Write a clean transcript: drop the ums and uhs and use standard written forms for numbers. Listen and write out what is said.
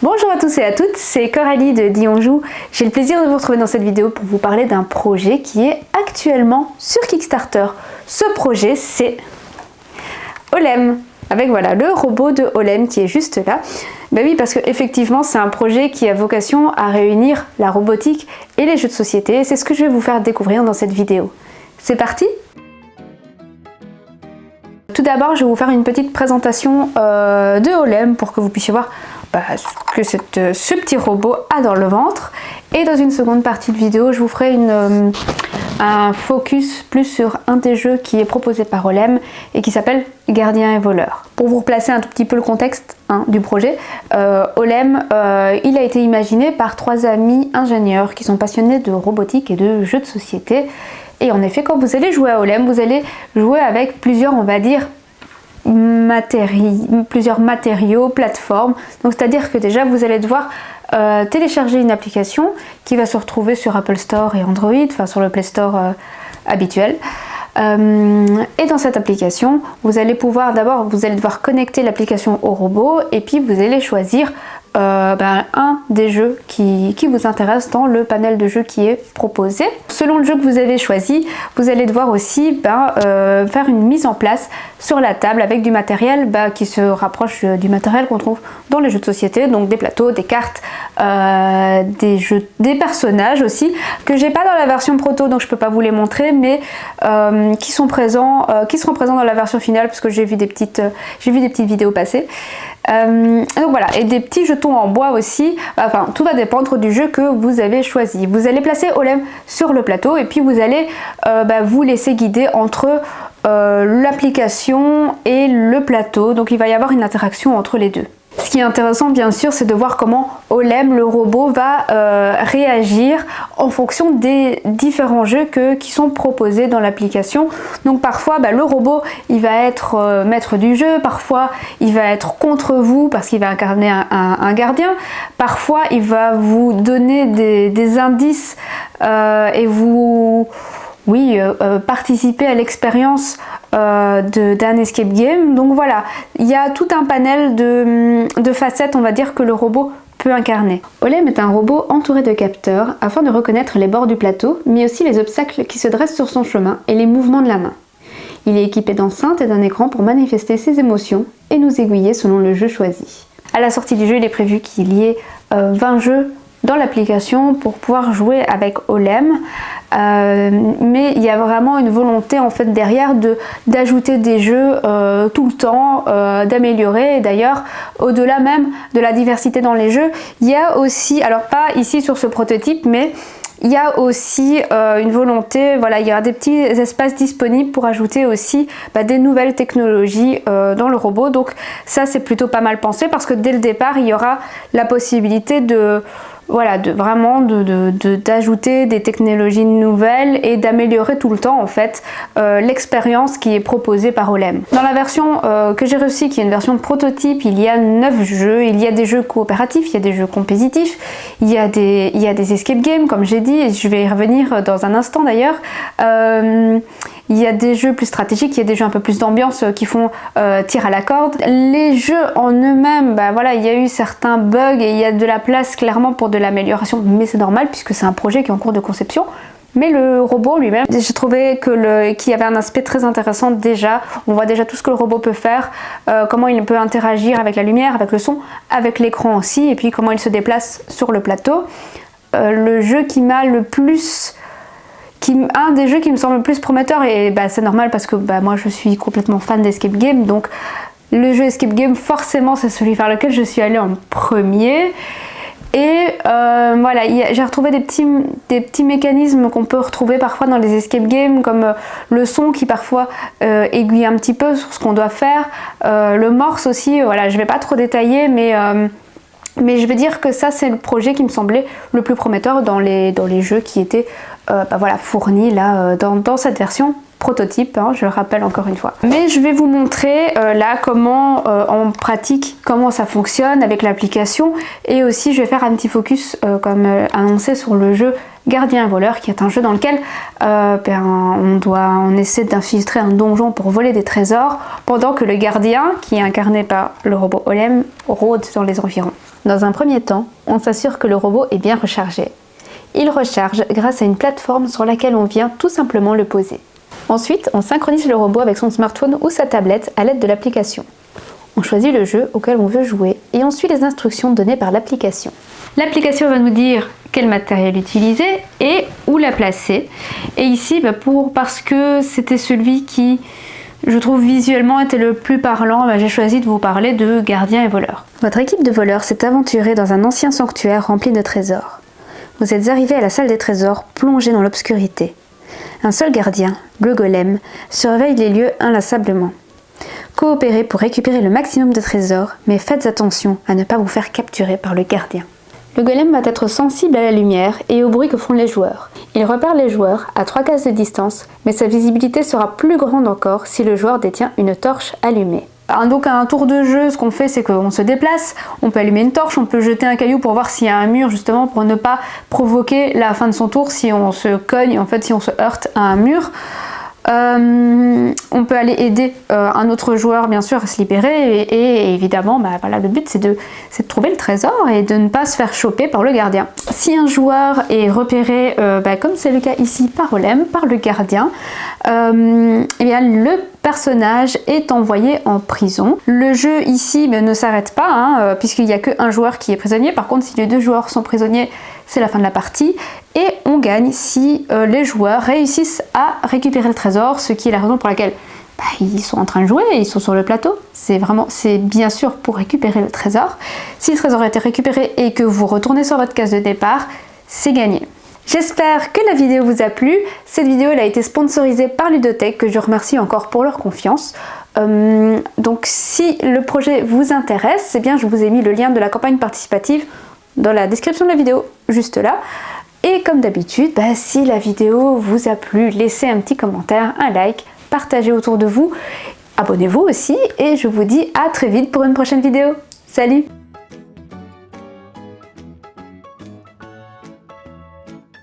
Bonjour à tous et à toutes, c'est Coralie de Dionjou. J'ai le plaisir de vous retrouver dans cette vidéo pour vous parler d'un projet qui est actuellement sur Kickstarter. Ce projet, c'est Olem, avec voilà le robot de Olem qui est juste là. Ben oui, parce qu'effectivement, c'est un projet qui a vocation à réunir la robotique et les jeux de société. C'est ce que je vais vous faire découvrir dans cette vidéo. C'est parti! Tout d'abord, je vais vous faire une petite présentation de Olem pour que vous puissiez voir ce que ce petit robot a dans le ventre. Et dans une seconde partie de vidéo, je vous ferai un focus plus sur un des jeux qui est proposé par Olem et qui s'appelle Gardien et Voleur. Pour vous replacer un tout petit peu le contexte du projet, Olem, il a été imaginé par 3 amis ingénieurs qui sont passionnés de robotique et de jeux de société. Et en effet, quand vous allez jouer à Olem, vous allez jouer avec plusieurs, on va dire, plusieurs matériaux, plateformes. Donc c'est-à-dire que déjà vous allez devoir télécharger une application qui va se retrouver sur Apple Store et Android, enfin sur le Play Store habituel. Et dans cette application, vous allez pouvoir d'abord, vous allez devoir connecter l'application au robot et puis vous allez choisir un des jeux qui vous intéresse dans le panel de jeux qui est proposé. Selon le jeu que vous avez choisi, vous allez devoir aussi faire une mise en place sur la table avec du matériel qui se rapproche du matériel qu'on trouve dans les jeux de société, donc des plateaux, des cartes, des personnages aussi, que j'ai pas dans la version proto donc je peux pas vous les montrer, mais qui seront présents dans la version finale parce que j'ai vu des petites vidéos passer. Donc voilà, et des petits jetons en bois aussi, enfin tout va dépendre du jeu que vous avez choisi. Vous allez placer Olem sur le plateau et puis vous allez vous laisser guider entre l'application et le plateau, donc il va y avoir une interaction entre les deux. Ce qui est intéressant bien sûr, c'est de voir comment Olem, le robot, va réagir en fonction des différents jeux qui sont proposés dans l'application. Donc parfois le robot il va être maître du jeu, parfois il va être contre vous parce qu'il va incarner un gardien, parfois il va vous donner des indices et vous... participer à l'expérience d'un escape game. Donc voilà, il y a tout un panel de facettes, on va dire, que le robot peut incarner. Olem est un robot entouré de capteurs afin de reconnaître les bords du plateau, mais aussi les obstacles qui se dressent sur son chemin et les mouvements de la main. Il est équipé d'enceintes et d'un écran pour manifester ses émotions et nous aiguiller selon le jeu choisi. À la sortie du jeu, il est prévu qu'il y ait 20 jeux dans l'application pour pouvoir jouer avec Olem, mais il y a vraiment une volonté en fait derrière d'ajouter des jeux tout le temps, d'améliorer. Et d'ailleurs, au-delà même de la diversité dans les jeux, il y a aussi, alors pas ici sur ce prototype, mais il y a aussi une volonté, voilà, il y aura des petits espaces disponibles pour ajouter aussi des nouvelles technologies dans le robot. Donc ça c'est plutôt pas mal pensé parce que dès le départ il y aura la possibilité d'ajouter des technologies nouvelles et d'améliorer tout le temps en fait l'expérience qui est proposée par Olem. Dans la version que j'ai reçue, qui est une version de prototype, il y a 9 jeux. Il y a des jeux coopératifs, il y a des jeux compétitifs, il y a des escape games comme j'ai dit, et je vais y revenir dans un instant d'ailleurs. Il y a des jeux plus stratégiques, il y a des jeux un peu plus d'ambiance qui font tir à la corde. Les jeux en eux-mêmes, il y a eu certains bugs et il y a de la place clairement pour de l'amélioration, mais c'est normal puisque c'est un projet qui est en cours de conception. Mais le robot lui-même, j'ai trouvé qu'il y avait un aspect très intéressant déjà. On voit déjà tout ce que le robot peut faire, comment il peut interagir avec la lumière, avec le son, avec l'écran aussi, et puis comment il se déplace sur le plateau. Le jeu qui m'a le plus... un des jeux qui me semble le plus prometteur, et c'est normal parce que moi je suis complètement fan d'escape game, donc le jeu escape game forcément c'est celui vers lequel je suis allée en premier. Et voilà, j'ai retrouvé des petits mécanismes qu'on peut retrouver parfois dans les escape games, comme le son qui parfois aiguille un petit peu sur ce qu'on doit faire, le morse aussi, voilà, je vais pas trop détailler, mais je veux dire que ça c'est le projet qui me semblait le plus prometteur dans les jeux qui étaient fournis là dans cette version prototype, hein, je le rappelle encore une fois. Mais je vais vous montrer là comment en pratique, comment ça fonctionne avec l'application, et aussi je vais faire un petit focus comme annoncé sur le jeu Gardien et voleur, qui est un jeu dans lequel on essaie d'infiltrer un donjon pour voler des trésors, pendant que le gardien, qui est incarné par le robot Olem, rôde dans les environs. Dans un premier temps, on s'assure que le robot est bien rechargé. Il recharge grâce à une plateforme sur laquelle on vient tout simplement le poser. Ensuite, on synchronise le robot avec son smartphone ou sa tablette à l'aide de l'application. On choisit le jeu auquel on veut jouer et on suit les instructions données par l'application. L'application va nous dire quel matériel utiliser et où la placer. Et ici, parce que c'était celui qui, je trouve visuellement, était le plus parlant, j'ai choisi de vous parler de Gardien et voleur. Votre équipe de voleurs s'est aventurée dans un ancien sanctuaire rempli de trésors. Vous êtes arrivé à la salle des trésors, plongé dans l'obscurité. Un seul gardien, le golem, surveille les lieux inlassablement. Coopérez pour récupérer le maximum de trésors, mais faites attention à ne pas vous faire capturer par le gardien. Le golem va être sensible à la lumière et au bruit que font les joueurs. Il repère les joueurs à 3 cases de distance, mais sa visibilité sera plus grande encore si le joueur détient une torche allumée. Donc à un tour de jeu, ce qu'on fait, c'est qu'on se déplace, on peut allumer une torche, on peut jeter un caillou pour voir s'il y a un mur, justement pour ne pas provoquer la fin de son tour si on se cogne, en fait si on se heurte à un mur. On peut aller aider un autre joueur bien sûr à se libérer et évidemment le but c'est de trouver le trésor et de ne pas se faire choper par le gardien. Si un joueur est repéré comme c'est le cas ici par Olem, par le gardien, eh bien le personnage est envoyé en prison. Le jeu ici ne s'arrête pas puisqu'il n'y a qu'un joueur qui est prisonnier. Par contre si les 2 joueurs sont prisonniers, c'est la fin de la partie et on gagne si les joueurs réussissent à récupérer le trésor, ce qui est la raison pour laquelle ils sont en train de jouer, ils sont sur le plateau. C'est bien sûr pour récupérer le trésor. Si le trésor a été récupéré et que vous retournez sur votre case de départ, c'est gagné. J'espère que la vidéo vous a plu. Cette vidéo elle a été sponsorisée par Ludothèque, que je remercie encore pour leur confiance. Donc si le projet vous intéresse, eh bien, je vous ai mis le lien de la campagne participative dans la description de la vidéo, juste là. Et comme d'habitude, si la vidéo vous a plu, laissez un petit commentaire, un like, partagez autour de vous, abonnez-vous aussi et je vous dis à très vite pour une prochaine vidéo. Salut!